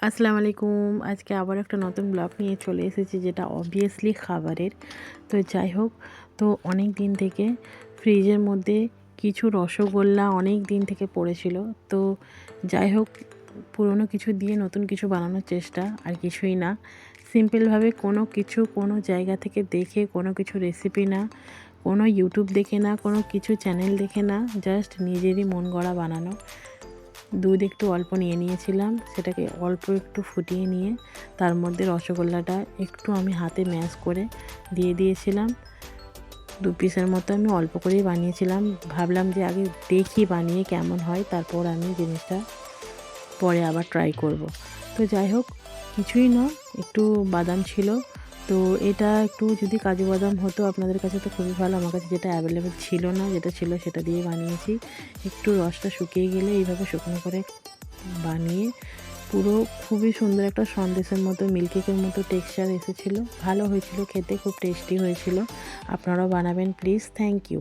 আসসালামু আলাইকুম। আজকে আবার একটা নতুন ব্লগ নিয়ে চলে এসেছি, যেটা অবভিয়াসলি খাবারের। তো যাই হোক, তো অনেক দিন থেকে ফ্রিজের মধ্যে কিছু রসগোল্লা অনেক দিন থেকে পড়েছিল। তো যাই হোক, পুরনো কিছু দিয়ে নতুন কিছু বানানোর চেষ্টা, আর কিছুই না। সিম্পলভাবে কোনো কিছু কোনো জায়গা থেকে দেখে, কোনো কিছু রেসিপি না, কোনো ইউটিউব দেখে না, কোনো কিছু চ্যানেল দেখে না, জাস্ট নিজেরই মন গড়া বানানো। দুধ একটু অল্প নিয়ে নিয়েছিলাম, সেটাকে অল্প একটু ফুটিয়ে নিয়ে তার মধ্যে রসগোল্লাটা একটু আমি হাতে ম্যাশ করে দিয়ে দিয়েছিলাম। 2 পিসের মতো আমি অল্প করেই বানিয়েছিলাম। ভাবলাম যে আগে দেখি বানিয়ে কেমন হয়, তারপর আমি জিনিসটা পরে আবার ট্রাই করব। তো যাই হোক, কিছুই না, একটু বাদাম ছিল। তো এটা একটু যদি কাজু বাদাম হতো আপনাদের কাছে তো খুবই ভালো। আমার কাছে যেটা অ্যাভেলেবেল ছিল না, যেটা ছিল সেটা দিয়ে বানিয়েছি। একটু রসটা শুকিয়ে গেলে এইভাবে শুকনো করে বানিয়ে পুরো খুবই সুন্দর একটা সন্দেশের মতো, মিল্ককেকের মতো টেক্সচার এসেছিলো। ভালো হয়েছিল খেতে, খুব টেস্টি হয়েছিল। আপনারাও বানাবেন প্লিজ। Thank you.